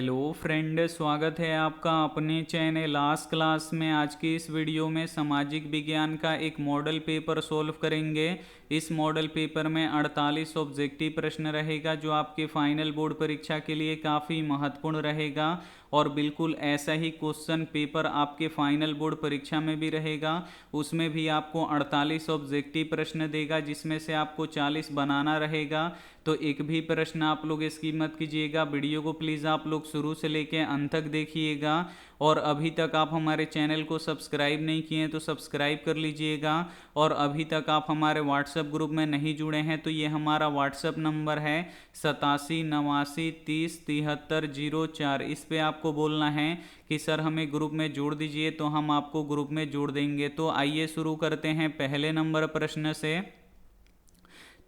Hello friend, स्वागत है आपका अपने चैनल लास्ट क्लास में। आज की इस वीडियो में सामाजिक विज्ञान का एक मॉडल पेपर सोल्व करेंगे। इस मॉडल पेपर में 48 ऑब्जेक्टिव प्रश्न रहेगा जो आपके फाइनल बोर्ड परीक्षा के लिए काफ़ी महत्वपूर्ण रहेगा। और बिल्कुल ऐसा ही क्वेश्चन पेपर आपके फाइनल बोर्ड परीक्षा में भी रहेगा। उसमें भी आपको 48 ऑब्जेक्टिव प्रश्न देगा जिसमें से आपको 40 बनाना रहेगा। तो एक भी प्रश्न आप लोग स्किप मत कीजिएगा। वीडियो को प्लीज़ आप लोग शुरू से लेकर अंत तक देखिएगा। और अभी तक आप हमारे चैनल को सब्सक्राइब नहीं किए हैं तो सब्सक्राइब कर लीजिएगा। और अभी तक आप हमारे व्हाट्सएप ग्रुप में नहीं जुड़े हैं तो ये हमारा व्हाट्सएप नंबर है 8789307304। इस पे आपको बोलना है कि सर हमें ग्रुप में जोड़ दीजिए, तो हम आपको ग्रुप में जोड़ देंगे। तो आइए शुरू करते हैं पहले नंबर प्रश्न से।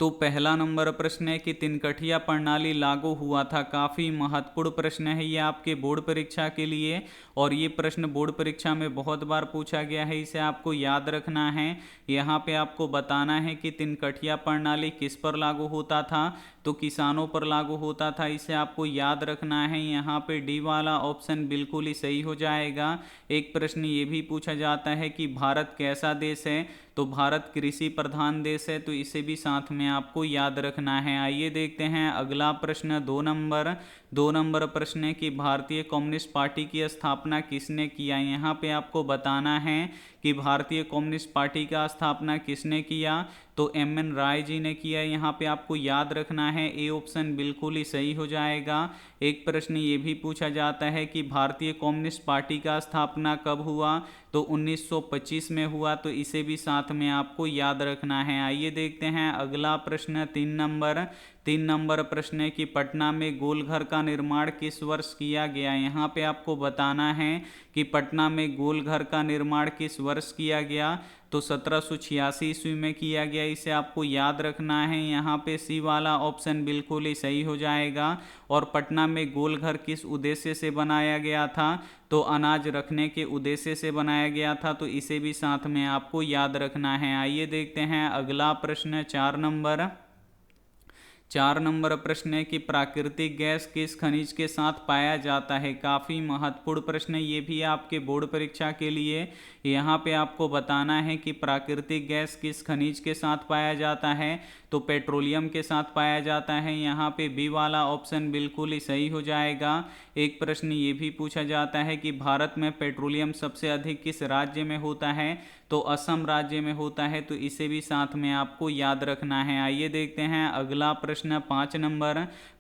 तो पहला नंबर प्रश्न है कि तिनकठिया प्रणाली लागू हुआ था। काफ़ी महत्वपूर्ण प्रश्न है ये आपके बोर्ड परीक्षा के लिए। और ये प्रश्न बोर्ड परीक्षा में बहुत बार पूछा गया है, इसे आपको याद रखना है। यहाँ पे आपको बताना है कि तिनकठिया प्रणाली किस पर लागू होता था, तो किसानों पर लागू होता था। इसे आपको याद रखना है। यहाँ पे डी वाला ऑप्शन बिल्कुल ही सही हो जाएगा। एक प्रश्न ये भी पूछा जाता है कि भारत कैसा देश है, तो भारत कृषि प्रधान देश है, तो इसे भी साथ में आपको याद रखना है। आइए देखते हैं अगला प्रश्न। दो नंबर प्रश्न है कि भारतीय कम्युनिस्ट पार्टी की स्थापना किसने किया। यहाँ पे आपको बताना है कि भारतीय कम्युनिस्ट पार्टी का स्थापना किसने किया, तो एम.एन. राय जी ने किया। यहाँ पे आपको याद रखना है, ए ऑप्शन बिल्कुल ही सही हो जाएगा। एक प्रश्न ये भी पूछा जाता है कि भारतीय कम्युनिस्ट पार्टी का स्थापना कब हुआ, तो 1925 में हुआ, तो इसे भी साथ में आपको याद रखना है। आइए देखते हैं अगला प्रश्न। तीन नंबर प्रश्न है कि पटना में गोलघर का निर्माण किस वर्ष किया गया। यहाँ पे आपको बताना है कि पटना में गोलघर का निर्माण किस वर्ष किया गया, तो 1786 ईस्वी में किया गया। इसे आपको याद रखना है। यहाँ पे सी वाला ऑप्शन बिल्कुल ही सही हो जाएगा। और पटना में गोलघर किस उद्देश्य से बनाया गया था, तो अनाज रखने के उद्देश्य से बनाया गया था, तो इसे भी साथ में आपको याद रखना है। आइए देखते हैं अगला प्रश्न। चार नंबर प्रश्न है कि प्राकृतिक गैस किस खनिज के साथ पाया जाता है। काफ़ी महत्वपूर्ण प्रश्न है ये भी आपके बोर्ड परीक्षा के लिए। यहाँ पे आपको बताना है कि प्राकृतिक गैस किस खनिज के साथ पाया जाता है, तो पेट्रोलियम के साथ पाया जाता है। यहाँ पे बी वाला ऑप्शन बिल्कुल ही सही हो जाएगा। एक प्रश्न ये भी पूछा जाता है कि भारत में पेट्रोलियम सबसे अधिक किस राज्य में होता है, तो असम राज्य में होता है, तो इसे भी साथ में आपको याद रखना है। आइए देखते हैं अगला प्रश्न।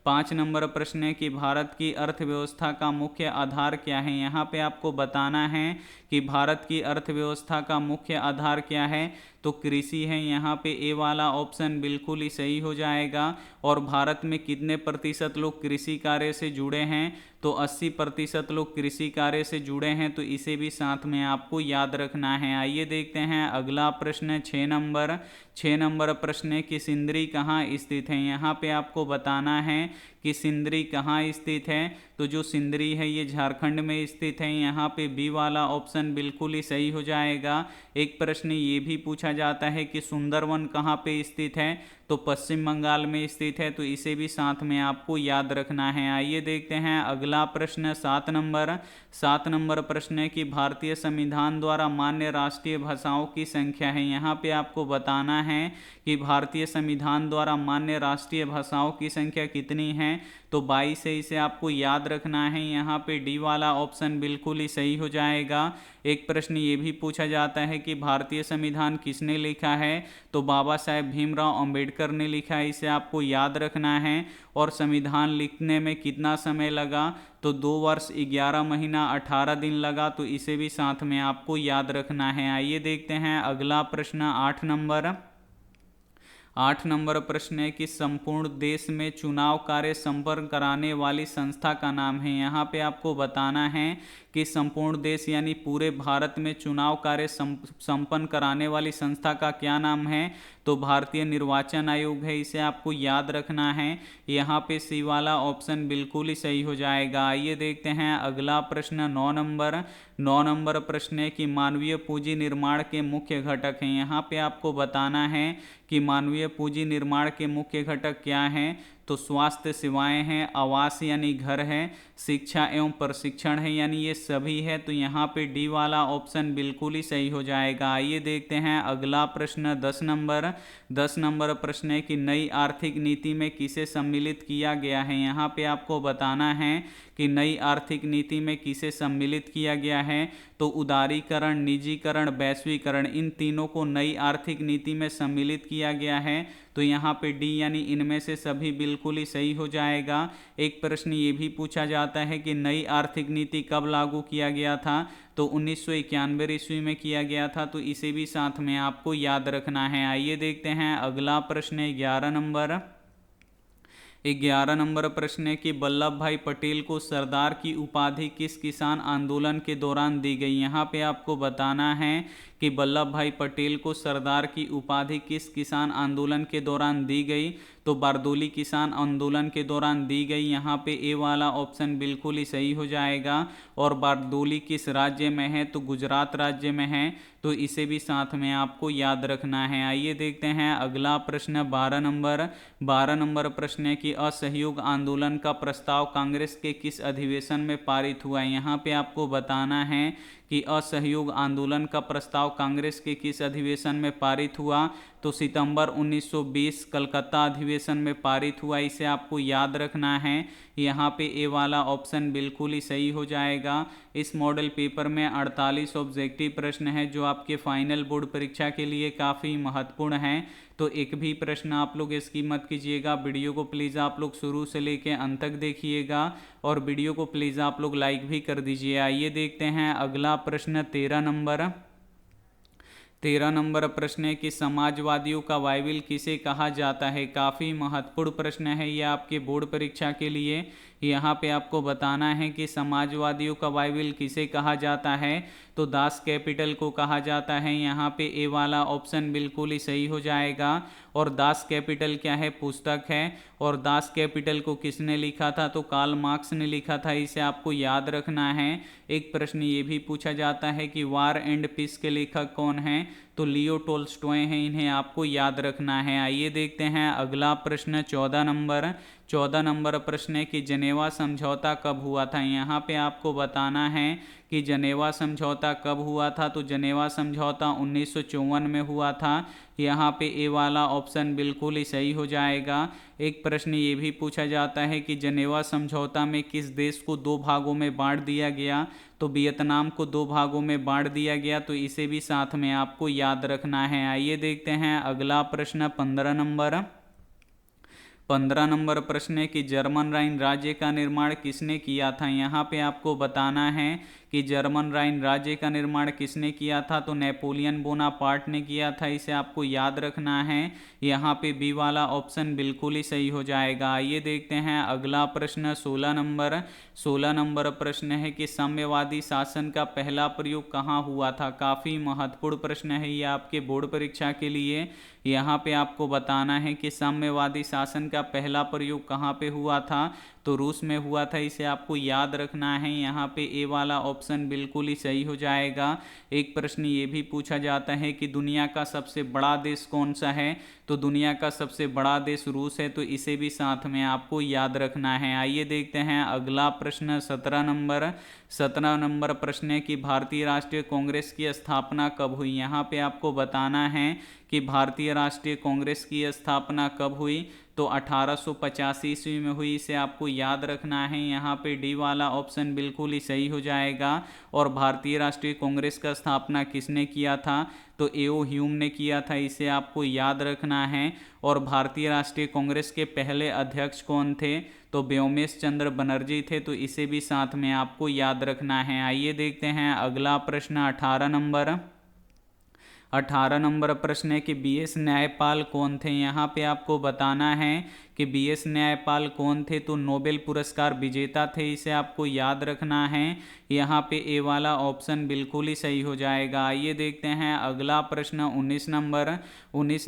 पाँच नंबर प्रश्न है कि भारत की अर्थव्यवस्था का मुख्य आधार क्या है। यहाँ पे आपको बताना है कि भारत की अर्थव्यवस्था का मुख्य आधार क्या है, तो कृषि है। यहाँ पे ए वाला ऑप्शन बिल्कुल ही सही हो जाएगा। और भारत में कितने प्रतिशत लोग कृषि कार्य से जुड़े हैं, तो 80% लोग कृषि कार्य से जुड़े हैं, तो इसे भी साथ में आपको याद रखना है। आइए देखते हैं अगला प्रश्न। 6 नंबर प्रश्न है कि सिंदरी कहाँ स्थित है। यहाँ पे आपको बताना है कि सिंदरी कहाँ स्थित है, तो जो सिंदरी है ये झारखंड में स्थित है। यहाँ पे बी वाला ऑप्शन बिल्कुल ही सही हो जाएगा। एक प्रश्न ये भी पूछा जाता है कि सुंदरवन कहाँ पे स्थित है, तो पश्चिम बंगाल में स्थित है, तो इसे भी साथ में आपको याद रखना है। आइए देखते हैं अगला प्रश्न। 7 नंबर प्रश्न है कि भारतीय संविधान द्वारा मान्य राष्ट्रीय भाषाओं की संख्या है। यहाँ पे आपको बताना है कि भारतीय संविधान द्वारा मान्य राष्ट्रीय भाषाओं की संख्या कितनी है, तो 22 है। इसे आपको याद रखना है। यहाँ पे डी वाला ऑप्शन बिल्कुल ही सही हो जाएगा। एक प्रश्न ये भी पूछा जाता है कि भारतीय संविधान किसने लिखा है, तो बाबा साहेब भीमराव अंबेडकर ने लिखा है। इसे आपको याद रखना है। और संविधान लिखने में कितना समय लगा, तो 2 वर्ष 11 महीना 18 दिन लगा, तो इसे भी साथ में आपको याद रखना है। आइए देखते हैं अगला प्रश्न। 8 नंबर प्रश्न है कि संपूर्ण देश में चुनाव कार्य संपन्न कराने वाली संस्था का नाम है। यहाँ पे आपको बताना है कि संपूर्ण देश यानी पूरे भारत में चुनाव कार्य संपन्न कराने वाली संस्था का क्या नाम है, तो भारतीय निर्वाचन आयोग है। इसे आपको याद रखना है। यहाँ पे सी वाला ऑप्शन बिल्कुल ही सही हो जाएगा। आइए देखते हैं अगला प्रश्न। 9 नंबर प्रश्न है कि मानवीय पूंजी निर्माण के मुख्य घटक हैं। यहाँ पे आपको बताना है कि मानवीय पूंजी निर्माण के मुख्य घटक क्या हैं, तो तो स्वास्थ्य सेवाएं हैं, आवास यानी घर है, शिक्षा एवं प्रशिक्षण है यानी ये सभी है। तो यहाँ पे डी वाला ऑप्शन बिल्कुल ही सही हो जाएगा। आइए देखते हैं अगला प्रश्न 10 नंबर प्रश्न है कि नई आर्थिक नीति में किसे सम्मिलित किया गया है। यहाँ पे आपको बताना है कि नई आर्थिक नीति में किसे सम्मिलित किया गया है। तो उदारीकरण, निजीकरण, वैश्वीकरण, इन तीनों को नई आर्थिक नीति में सम्मिलित किया गया है। तो यहाँ पे डी यानी इनमें से सभी बिल्कुल ही सही हो जाएगा। एक प्रश्न ये भी पूछा जाता है कि नई आर्थिक नीति कब लागू किया गया था। तो 1991 ईस्वी में किया गया था। तो इसे भी साथ में आपको याद रखना है। आइए देखते हैं अगला प्रश्न 11 नंबर प्रश्न है कि वल्लभ भाई पटेल को सरदार की उपाधि किस किसान आंदोलन के दौरान दी गई। यहाँ पे आपको बताना है कि वल्लभ भाई पटेल को सरदार की उपाधि किस किसान आंदोलन के दौरान दी गई। तो बारदोली किसान आंदोलन के दौरान दी गई। यहाँ पे ए वाला ऑप्शन बिल्कुल ही सही हो जाएगा। और बारदोली किस राज्य में है। तो गुजरात राज्य में है। तो इसे भी साथ में आपको याद रखना है। आइए देखते हैं अगला प्रश्न 12 नंबर प्रश्न है कि असहयोग आंदोलन का प्रस्ताव कांग्रेस के किस अधिवेशन में पारित हुआ है। यहाँ पे आपको बताना है कि असहयोग आंदोलन का प्रस्ताव कांग्रेस के किस अधिवेशन में पारित हुआ। तो सितंबर 1920 कलकत्ता अधिवेशन में पारित हुआ। इसे आपको याद रखना है। यहाँ पे ए वाला ऑप्शन बिल्कुल ही सही हो जाएगा। इस मॉडल पेपर में 48 ऑब्जेक्टिव प्रश्न है जो आपके फाइनल बोर्ड परीक्षा के लिए काफ़ी महत्वपूर्ण हैं। तो एक भी प्रश्न आप लोग इसकी मत कीजिएगा। वीडियो को प्लीज़ आप लोग शुरू से लेके अंत तक देखिएगा और वीडियो को प्लीज़ आप लोग लाइक भी कर दीजिए। आइए देखते हैं अगला प्रश्न 13 नंबर प्रश्न है कि समाजवादियों का बाइबिल किसे कहा जाता है। काफ़ी महत्वपूर्ण प्रश्न है यह आपके बोर्ड परीक्षा के लिए। यहाँ पे आपको बताना है कि समाजवादियों का बाइबिल किसे कहा जाता है। तो दास कैपिटल को कहा जाता है। यहाँ पे ए वाला ऑप्शन बिल्कुल ही सही हो जाएगा। और दास कैपिटल क्या है, पुस्तक है। और दास कैपिटल को किसने लिखा था। तो कार्ल मार्क्स ने लिखा था। इसे आपको याद रखना है। एक प्रश्न ये भी पूछा जाता है कि वार एंड पीस के लेखक कौन हैं। तो लियो टोल्स्टॉय हैं। इन्हें आपको याद रखना है। आइए देखते हैं अगला प्रश्न 14 नंबर प्रश्न है कि जनेवा समझौता कब हुआ था। यहाँ पे आपको बताना है कि जनेवा समझौता कब हुआ था। तो जनेवा समझौता 1954 में हुआ था। यहाँ पे ए वाला ऑप्शन बिल्कुल ही सही हो जाएगा। एक प्रश्न ये भी पूछा जाता है कि जनेवा समझौता में किस देश को दो भागों में बांट दिया गया। तो वियतनाम को दो भागों में बांट दिया गया। तो इसे भी साथ में आपको याद रखना है। आइए देखते हैं अगला प्रश्न 15 नंबर प्रश्न है कि जर्मन राइन राज्य का निर्माण किसने किया था। यहाँ पे आपको बताना है कि जर्मन राइन राज्य का निर्माण किसने किया था। तो नेपोलियन बोनापार्ट ने किया था। इसे आपको याद रखना है। यहाँ पे बी वाला ऑप्शन बिल्कुल ही सही हो जाएगा। आइए देखते हैं अगला प्रश्न 16 नंबर प्रश्न है कि साम्यवादी शासन का पहला प्रयोग कहाँ हुआ था। काफ़ी महत्वपूर्ण प्रश्न है ये आपके बोर्ड परीक्षा के लिए। यहाँ पे आपको बताना है कि साम्यवादी शासन का पहला प्रयोग कहाँ पे हुआ था। तो रूस में हुआ था। इसे आपको याद रखना है। यहाँ पे ए वाला ऑप्शन बिल्कुल ही सही हो जाएगा। एक प्रश्न ये भी पूछा जाता है कि दुनिया का सबसे बड़ा देश कौन सा है। तो दुनिया का सबसे बड़ा देश रूस है। तो इसे भी साथ में आपको याद रखना है। आइए देखते हैं अगला प्रश्न 17 नंबर प्रश्न है कि भारतीय राष्ट्रीय कांग्रेस की स्थापना कब हुई। यहाँ पे आपको बताना है कि भारतीय राष्ट्रीय कांग्रेस की स्थापना कब हुई। तो 1885 ईस्वी में हुई। इसे आपको याद रखना है। यहाँ पे डी वाला ऑप्शन बिल्कुल ही सही हो जाएगा। और भारतीय राष्ट्रीय कांग्रेस का स्थापना किसने किया था। तो एओ ह्यूम ने किया था। इसे आपको याद रखना है। और भारतीय राष्ट्रीय कांग्रेस के पहले अध्यक्ष कौन थे। तो व्योमेश चंद्र बनर्जी थे। तो इसे भी साथ में आपको याद रखना है। आइए देखते हैं अगला प्रश्न 18 नंबर प्रश्न है कि बीएस न्यायपाल कौन थे। यहाँ पे आपको बताना है कि बीएस न्यायपाल कौन थे। तो नोबेल पुरस्कार विजेता थे। इसे आपको याद रखना है। यहाँ पे ए वाला ऑप्शन बिल्कुल ही सही हो जाएगा। आइए देखते हैं अगला प्रश्न 19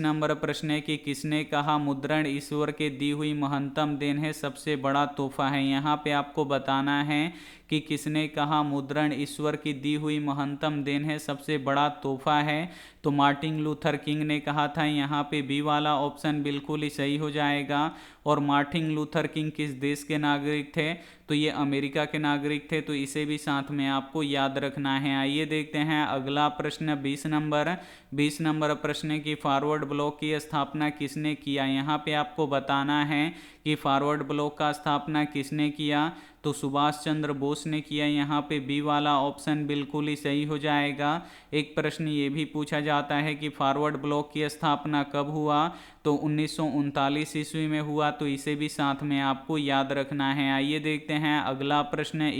नंबर प्रश्न है कि किसने कहा मुद्रण ईश्वर के दी हुई महत्तम देन है, सबसे बड़ा तोहफा है। यहाँ पे आपको बताना है कि किसने कहा मुद्रण ईश्वर की दी हुई महत्तम देन है, सबसे बड़ा तोहफा है। तो मार्टिन लूथर किंग ने कहा था। यहाँ पे बी वाला ऑप्शन बिल्कुल ही सही हो जाएगा। और मार्टिन लूथर किंग किस देश के नागरिक थे, तो ये अमेरिका के नागरिक थे, तो इसे भी साथ में आपको याद रखना है। आइए देखते हैं अगला प्रश्न 20 नंबर प्रश्न की फॉरवर्ड ब्लॉक की स्थापना किसने किया। यहाँ पे आपको बताना है कि फॉरवर्ड ब्लॉक का स्थापना किसने किया, तो सुभाष चंद्र बोस ने किया। यहाँ पे बी वाला ऑप्शन बिल्कुल ही सही हो जाएगा। एक प्रश्न ये भी पूछा जाता है कि फॉरवर्ड ब्लॉक की स्थापना कब हुआ, तो 1939 ईस्वी में हुआ, तो इसे भी साथ में आपको याद रखना है। आइए देखते हैं अगला प्रश्न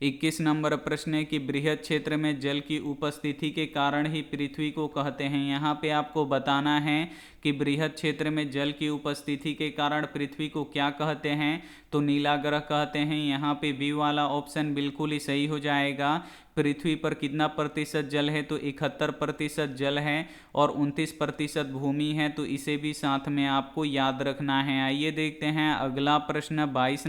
21 नंबर प्रश्न है कि बृहद क्षेत्र में जल की उपस्थिति के कारण ही पृथ्वी को कहते हैं। यहाँ पे आपको बताना है कि बृहद क्षेत्र में जल की उपस्थिति के कारण पृथ्वी को क्या कहते हैं, तो नीला ग्रह कहते हैं। यहाँ पे बी वाला ऑप्शन बिल्कुल ही सही हो जाएगा। पृथ्वी पर कितना प्रतिशत जल है, तो 71% जल है और 29% भूमि है, तो इसे भी साथ में आपको याद रखना है। आइए देखते हैं अगला प्रश्न 22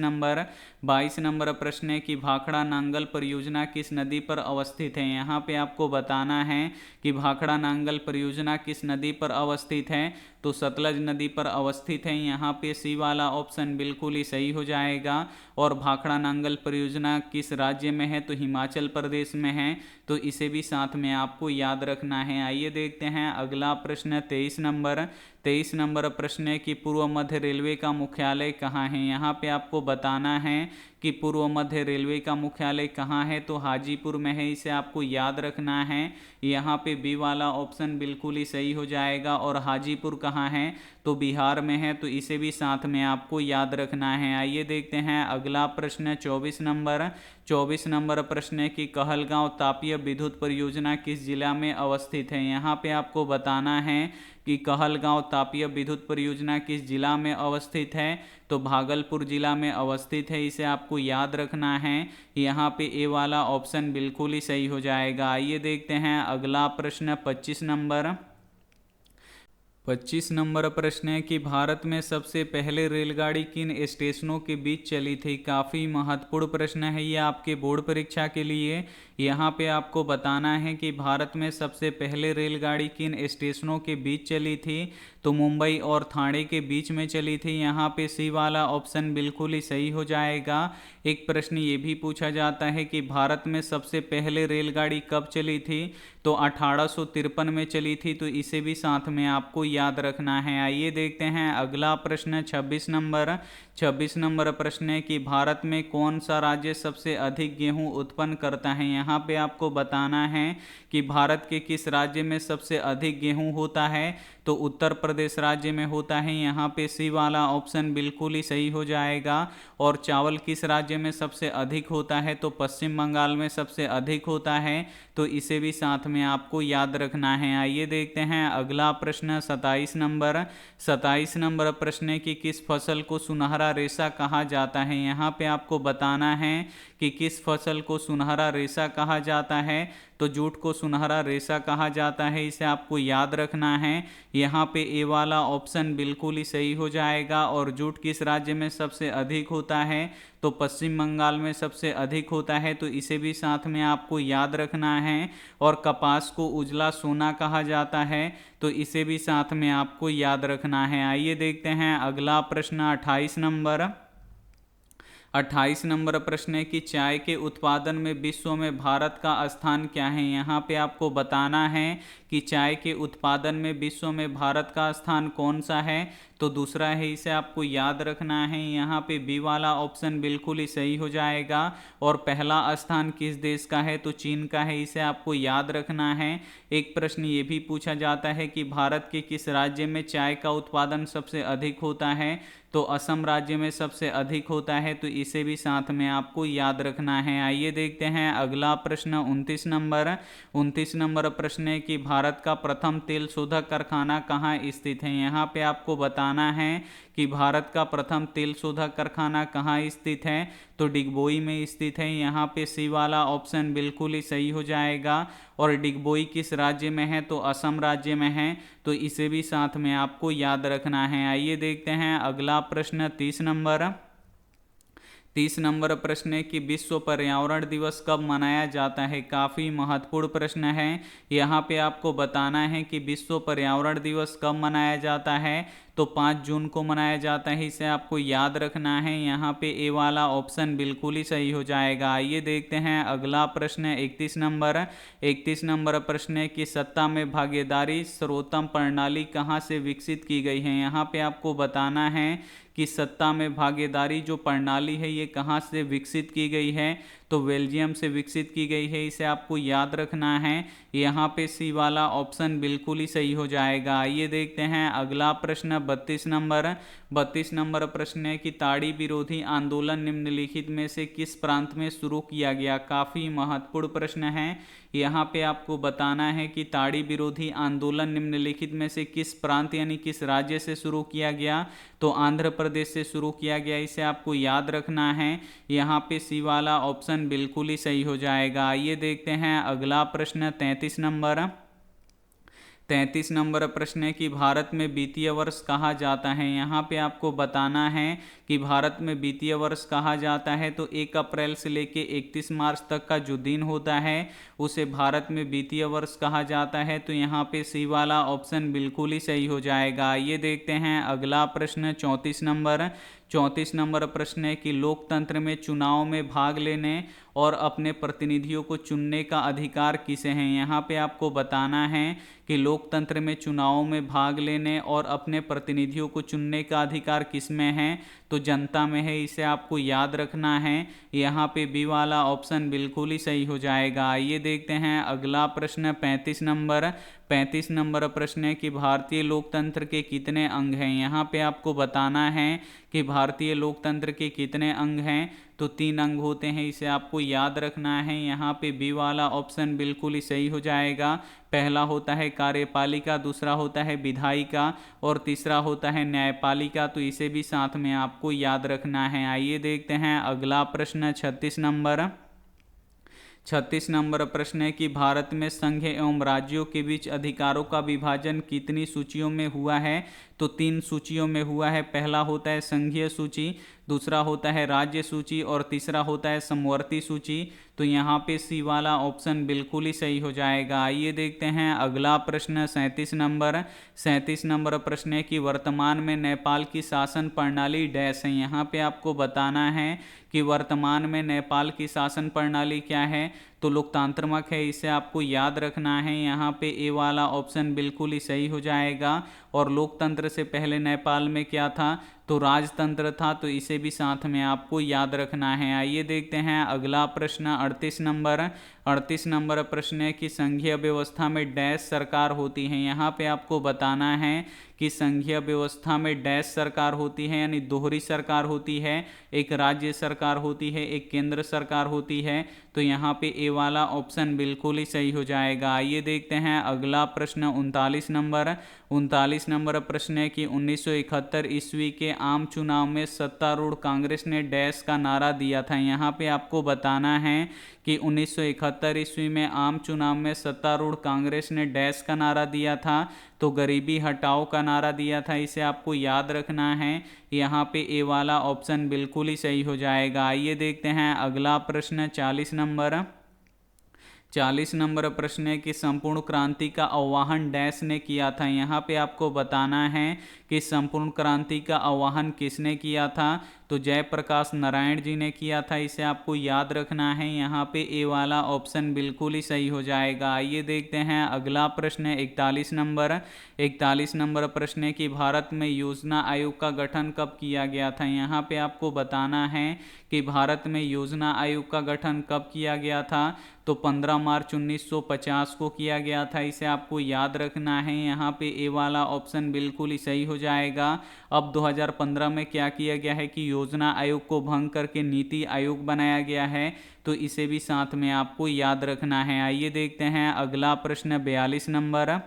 नंबर प्रश्न है कि भाखड़ा नांगल परियोजना किस नदी पर अवस्थित है। यहाँ पे आपको बताना है कि भाखड़ा नांगल परियोजना किस नदी पर अवस्थित है, तो सतलज नदी पर अवस्थित है। यहाँ पे सी वाला ऑप्शन बिल्कुल ही सही हो जाएगा। और भाखड़ा नांगल परियोजना किस राज्य में है, तो हिमाचल प्रदेश में है, तो इसे भी साथ में आपको याद रखना है। आइए देखते हैं अगला प्रश्न 23 नंबर प्रश्न है कि पूर्व मध्य रेलवे का मुख्यालय कहाँ है। यहाँ पे आपको बताना है कि पूर्व मध्य रेलवे का मुख्यालय कहाँ है, तो हाजीपुर में है, इसे आपको याद रखना है। यहाँ पे बी वाला ऑप्शन बिल्कुल ही सही हो जाएगा। और हाजीपुर कहाँ है, तो बिहार में है, तो इसे भी साथ में आपको याद रखना है। आइए देखते हैं अगला प्रश्न 24 नंबर प्रश्न है कि कहलगांव तापीय विद्युत परियोजना किस जिला में अवस्थित है। यहाँ पे आपको बताना है कि कहलगांव तापीय विद्युत परियोजना किस जिला में अवस्थित है, तो भागलपुर जिला में अवस्थित है, इसे आपको याद रखना है। यहाँ पे ए वाला ऑप्शन बिल्कुल ही सही हो जाएगा। आइए देखते हैं अगला प्रश्न 25 नंबर प्रश्न है कि भारत में सबसे पहले रेलगाड़ी किन स्टेशनों के बीच चली थी। काफ़ी महत्वपूर्ण प्रश्न है ये आपके बोर्ड परीक्षा के लिए। यहाँ पे आपको बताना है कि भारत में सबसे पहले रेलगाड़ी किन स्टेशनों के बीच चली थी, तो मुंबई और ठाणे के बीच में चली थी। यहाँ पे सी वाला ऑप्शन बिल्कुल ही सही हो जाएगा। एक प्रश्न ये भी पूछा जाता है कि भारत में सबसे पहले रेलगाड़ी कब चली थी, तो 1853 में चली थी, तो इसे भी साथ में आपको याद रखना है। आइए देखते हैं अगला प्रश्न 26 नंबर प्रश्न है कि भारत में कौन सा राज्य सबसे अधिक गेहूं उत्पन्न करता है। यहाँ पे आपको बताना है कि भारत के किस राज्य में सबसे अधिक गेहूं होता है, तो उत्तर प्रदेश राज्य में होता है। यहाँ पे सी वाला ऑप्शन बिल्कुल ही सही हो जाएगा। और चावल किस राज्य में सबसे अधिक होता है, तो पश्चिम बंगाल में सबसे अधिक होता है, तो इसे भी साथ में आपको याद रखना है। आइए देखते हैं अगला प्रश्न 27 नंबर प्रश्न है कि किस फसल को सुनहरा रेशा कहा जाता है। यहाँ पे आपको बताना है कि किस फसल को सुनहरा रेशा कहा जाता है, तो जूट को सुनहरा रेशा कहा जाता है, इसे आपको याद रखना है। यहाँ पे ए वाला ऑप्शन बिल्कुल ही सही हो जाएगा। और जूट किस राज्य में सबसे अधिक होता है, तो पश्चिम बंगाल में सबसे अधिक होता है, तो इसे भी साथ में आपको याद रखना है। और कपास को उजला सोना कहा जाता है, तो इसे भी साथ में आपको याद रखना है। आइए देखते हैं अगला प्रश्न 28 नंबर प्रश्न है कि चाय के उत्पादन में विश्व में भारत का स्थान क्या है। यहाँ पे आपको बताना है कि चाय के उत्पादन में विश्व में भारत का स्थान कौन सा है, तो दूसरा है, इसे आपको याद रखना है। यहाँ पे बी वाला ऑप्शन बिल्कुल ही सही हो जाएगा। और पहला स्थान किस देश का है, तो चीन का है, इसे आपको याद रखना है। एक प्रश्न ये भी पूछा जाता है कि भारत के किस राज्य में चाय का उत्पादन सबसे अधिक होता है, तो असम राज्य में सबसे अधिक होता है, तो इसे भी साथ में आपको याद रखना है। आइए देखते हैं अगला प्रश्न 29 नंबर प्रश्न है कि भारत का प्रथम तेल शोधक कारखाना कहाँ स्थित है। यहाँ पे आपको बताना है कि भारत का प्रथम तेल शोधक कारखाना कहाँ स्थित है, तो डिगबोई में स्थित है। यहाँ पे सी वाला ऑप्शन बिल्कुल ही सही हो जाएगा। और डिगबोई किस राज्य में है, तो असम राज्य में है, तो इसे भी साथ में आपको याद रखना है। आइए देखते हैं अगला प्रश्न 30 नंबर प्रश्न है कि विश्व पर्यावरण दिवस कब मनाया जाता है। काफ़ी महत्वपूर्ण प्रश्न है। यहाँ पे आपको बताना है कि विश्व पर्यावरण दिवस कब मनाया जाता है, तो 5 जून को मनाया जाता है, इसे आपको याद रखना है। यहाँ पे ए वाला ऑप्शन बिल्कुल ही सही हो जाएगा। आइए देखते हैं अगला प्रश्न 31 नंबर। 31 नंबर प्रश्न है कि सत्ता में भागीदारी सर्वोत्तम प्रणाली कहाँ से विकसित की गई है। यहाँ पे आपको बताना है कि सत्ता में भागीदारी जो प्रणाली है ये कहाँ से विकसित की गई है, तो बेल्जियम से विकसित की गई है, इसे आपको याद रखना है। यहाँ पे सी वाला ऑप्शन बिल्कुल ही सही हो जाएगा। आइए देखते हैं अगला प्रश्न 32 नंबर। 32 नंबर प्रश्न है कि ताड़ी विरोधी आंदोलन निम्नलिखित में से किस प्रांत में शुरू किया गया। काफ़ी महत्वपूर्ण प्रश्न है। यहाँ पे आपको बताना है कि ताड़ी विरोधी आंदोलन निम्नलिखित में से किस प्रांत यानी किस राज्य से शुरू किया गया, तो आंध्र प्रदेश से शुरू किया गया, इसे आपको याद रखना है। यहाँ पे सी वाला ऑप्शन बिल्कुल ही सही हो जाएगा। आइए देखते हैं अगला प्रश्न 33 नंबर। 33 नंबर प्रश्न है कि भारत में वित्तीय वर्ष कहा जाता है। यहाँ पे आपको बताना है कि भारत में वित्तीय वर्ष कहा जाता है तो 1 अप्रैल से लेके 31 मार्च तक का जो दिन होता है उसे भारत में वित्तीय वर्ष कहा जाता है। तो यहाँ पे सी वाला ऑप्शन बिल्कुल ही सही हो जाएगा। ये देखते हैं अगला प्रश्न 34 नंबर। 34 नंबर प्रश्न है कि लोकतंत्र में चुनाव में भाग लेने और अपने प्रतिनिधियों को चुनने का अधिकार किसे हैं। यहाँ पे आपको बताना है कि लोकतंत्र में चुनावों में भाग लेने और अपने प्रतिनिधियों को चुनने का अधिकार किस में है, तो जनता में है, इसे आपको याद रखना है। यहाँ पे बी वाला ऑप्शन बिल्कुल ही सही हो जाएगा। ये देखते हैं अगला प्रश्न 35 नंबर। 35 नंबर प्रश्न है कि भारतीय लोकतंत्र के कितने अंग हैं। यहाँ पे आपको बताना है कि भारतीय लोकतंत्र के कितने अंग हैं, तो 3 अंग होते हैं, इसे आपको याद रखना है। यहाँ पे बी वाला ऑप्शन बिल्कुल ही सही हो जाएगा। पहला होता है कार्यपालिका, दूसरा होता है विधायिका और तीसरा होता है न्यायपालिका, तो इसे भी साथ में आपको याद रखना है। आइए देखते हैं अगला प्रश्न 36 नंबर। 36 नंबर प्रश्न है कि भारत में संघ एवं राज्यों के बीच अधिकारों का विभाजन कितनी सूचियों में हुआ है, तो 3 सूचियों में हुआ है। पहला होता है संघीय सूची, दूसरा होता है राज्य सूची और तीसरा होता है समवर्ती सूची। तो यहाँ पे सी वाला ऑप्शन बिल्कुल ही सही हो जाएगा। आइए देखते हैं अगला प्रश्न 37 नंबर। 37 नंबर प्रश्न है कि वर्तमान में नेपाल की शासन प्रणाली डैश है। यहाँ पे आपको बताना है कि वर्तमान में नेपाल की शासन प्रणाली क्या है, तो लोकतांत्रिक है, इसे आपको याद रखना है। यहाँ पे ए वाला ऑप्शन बिल्कुल ही सही हो जाएगा। और लोकतंत्र से पहले नेपाल में क्या था, तो राजतंत्र था, तो इसे भी साथ में आपको याद रखना है। आइए देखते हैं अगला प्रश्न 38 नंबर। 38 नंबर प्रश्न है कि संघीय व्यवस्था में डैश सरकार होती है। यहाँ पे आपको बताना है कि संघीय व्यवस्था में डैश सरकार होती है, यानी दोहरी सरकार होती है। एक राज्य सरकार होती है, एक केंद्र सरकार होती है। तो यहाँ पे ए वाला ऑप्शन बिल्कुल ही सही हो जाएगा। आइए देखते हैं अगला प्रश्न 39 नंबर। 39 नंबर प्रश्न है कि 1971 ईस्वी के आम चुनाव में सत्तारूढ़ कांग्रेस ने डैश का नारा दिया था। यहाँ पे आपको बताना है कि 1971 ईस्वी में आम चुनाव में सत्तारूढ़ कांग्रेस ने डैश का नारा दिया था, तो गरीबी हटाओ का नारा दिया था, इसे आपको याद रखना है। यहाँ पे ए वाला ऑप्शन बिल्कुल ही सही हो जाएगा। आइए देखते हैं अगला प्रश्न 40 नंबर। 40 नंबर प्रश्न है कि संपूर्ण क्रांति का आह्वान डैश ने किया था। यहाँ पे आपको बताना है कि संपूर्ण क्रांति का आह्वान किसने किया था, तो जयप्रकाश नारायण जी ने किया था, इसे आपको याद रखना है। यहाँ पे ए वाला ऑप्शन बिल्कुल ही सही हो जाएगा। आइए देखते हैं अगला प्रश्न 41 नंबर। 41 नंबर प्रश्न है कि भारत में योजना आयोग का गठन कब किया गया था। यहाँ पे आपको बताना है कि भारत में योजना आयोग का गठन कब किया गया था, तो 15 मार्च 1950 को किया गया था, इसे आपको याद रखना है। यहाँ पे ए वाला ऑप्शन बिल्कुल ही सही हो जाएगा। अब 2015 में क्या किया गया है कि योजना आयोग को भंग करके नीति आयोग बनाया गया है, तो इसे भी साथ में आपको याद रखना है। आइए देखते हैं अगला प्रश्न 42 नंबर।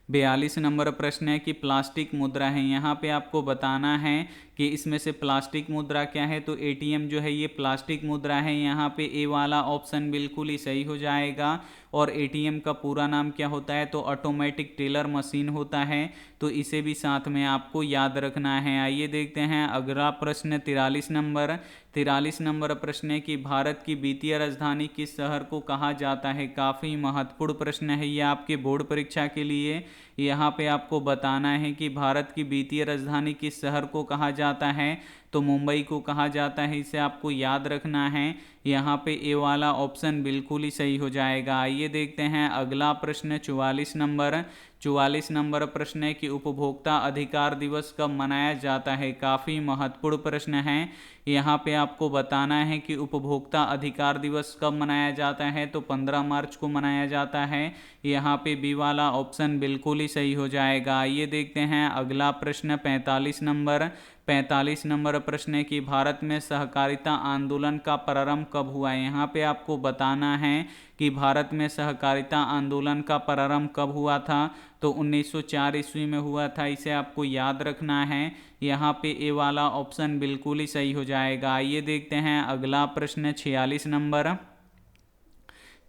42 नंबर प्रश्न है कि प्लास्टिक मुद्रा है। यहाँ पे आपको बताना है कि इसमें से प्लास्टिक मुद्रा क्या है, तो एटीएम जो है ये प्लास्टिक मुद्रा है। यहाँ पे ए वाला ऑप्शन बिल्कुल ही सही हो जाएगा। और एटीएम का पूरा नाम क्या होता है, तो ऑटोमेटिक टेलर मशीन होता है। तो इसे भी साथ में आपको याद रखना है। आइए देखते हैं अगला प्रश्न 43 नंबर। 43 नंबर प्रश्न है कि भारत की वित्तीय राजधानी किस शहर को कहा जाता है। काफ़ी महत्वपूर्ण प्रश्न है ये आपके बोर्ड परीक्षा के लिए। यहाँ पे आपको बताना है कि भारत की वित्तीय राजधानी किस शहर को कहा जाता है, तो मुंबई को कहा जाता है। इसे आपको याद रखना है। यहाँ पे ए वाला ऑप्शन बिल्कुल ही सही हो जाएगा। आइए देखते हैं अगला प्रश्न 44 नंबर। 44 नंबर प्रश्न है कि उपभोक्ता अधिकार दिवस कब मनाया जाता है। काफ़ी महत्वपूर्ण प्रश्न है। यहाँ पे आपको बताना है कि उपभोक्ता अधिकार दिवस कब मनाया जाता है, तो 15 मार्च को मनाया जाता है। यहाँ पे बी वाला ऑप्शन बिल्कुल ही सही हो जाएगा। आइए देखते हैं अगला प्रश्न 45 नंबर। 45 नंबर प्रश्न है कि भारत में सहकारिता आंदोलन का प्रारंभ कब हुआ है। यहाँ पे आपको बताना है कि भारत में सहकारिता आंदोलन का प्रारंभ कब हुआ था, तो 1904 ईस्वी में हुआ था। इसे आपको याद रखना है। यहाँ पे ए वाला ऑप्शन बिल्कुल ही सही हो जाएगा। आइए देखते हैं अगला प्रश्न 46 नंबर।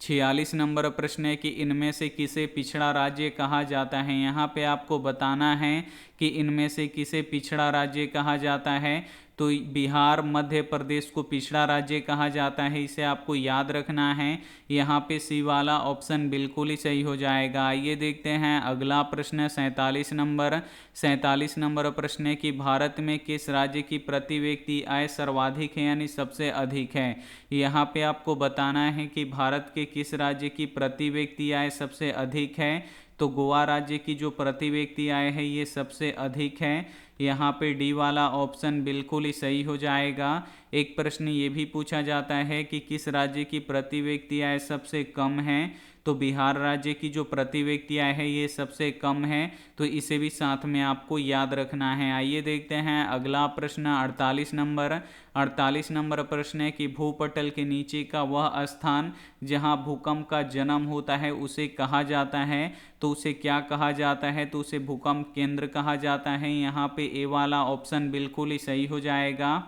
46 नंबर प्रश्न है कि इनमें से किसे पिछड़ा राज्य कहा जाता है। यहाँ पे आपको बताना है कि इनमें से किसे पिछड़ा राज्य कहा जाता है, तो बिहार मध्य प्रदेश को पिछड़ा राज्य कहा जाता है। इसे आपको याद रखना है। यहाँ पे सी वाला ऑप्शन बिल्कुल ही सही हो जाएगा। आइए देखते हैं अगला प्रश्न 47 नंबर। 47 नंबर प्रश्न है कि भारत में किस राज्य की प्रति व्यक्ति आय सर्वाधिक है, यानी सबसे अधिक है। यहाँ पे आपको बताना है कि भारत के किस राज्य की प्रति व्यक्ति आय सबसे अधिक है, तो गोवा राज्य की जो प्रति व्यक्ति आय है ये सबसे अधिक है। यहाँ पे डी वाला ऑप्शन बिल्कुल ही सही हो जाएगा। एक प्रश्न ये भी पूछा जाता है कि किस राज्य की प्रति व्यक्ति आय सबसे कम है, तो बिहार राज्य की जो प्रति व्यक्ति आय है ये सबसे कम है। तो इसे भी साथ में आपको याद रखना है। आइए देखते हैं अगला प्रश्न 48 नंबर। 48 नंबर प्रश्न है कि भूपटल के नीचे का वह स्थान जहां भूकंप का जन्म होता है उसे कहा जाता है, तो उसे क्या कहा जाता है, तो उसे भूकंप केंद्र कहा जाता है। यहाँ पे ए वाला ऑप्शन बिल्कुल ही सही हो जाएगा।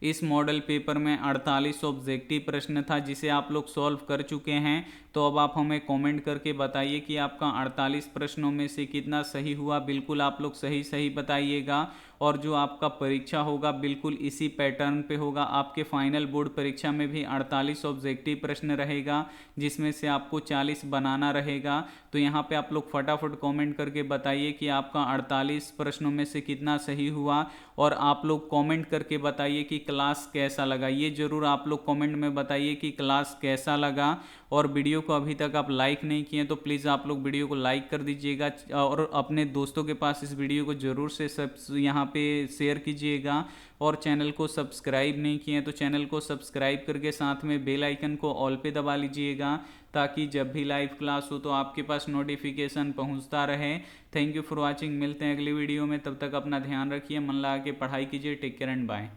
इस मॉडल पेपर में 48 ऑब्जेक्टिव प्रश्न था जिसे आप लोग सॉल्व कर चुके हैं। तो अब आप हमें कमेंट करके बताइए कि आपका 48 प्रश्नों में से कितना सही हुआ। बिल्कुल आप लोग सही सही बताइएगा। और जो आपका परीक्षा होगा बिल्कुल इसी पैटर्न पे होगा। आपके फाइनल बोर्ड परीक्षा में भी 48 ऑब्जेक्टिव प्रश्न रहेगा जिसमें से आपको 40 बनाना रहेगा। तो यहाँ पे आप लोग फटाफट कमेंट करके बताइए कि आपका 48 प्रश्नों में से कितना सही हुआ। और आप लोग कमेंट करके बताइए कि क्लास कैसा लगा। ये जरूर आप लोग कमेंट में बताइए कि क्लास कैसा लगा। और वीडियो को अभी तक आप लाइक नहीं किए तो प्लीज़ आप लोग वीडियो को लाइक कर दीजिएगा। और अपने दोस्तों के पास इस वीडियो को ज़रूर से यहाँ पे शेयर कीजिएगा। और चैनल को सब्सक्राइब नहीं किए तो चैनल को सब्सक्राइब करके साथ में बेल आइकन को ऑल पे दबा लीजिएगा, ताकि जब भी लाइव क्लास हो तो आपके पास नोटिफिकेशन पहुंचता रहे। Thank you for watching. मिलते हैं अगली वीडियो में, तब तक अपना ध्यान रखिए, मन लगा के पढ़ाई कीजिए। Take care and bye.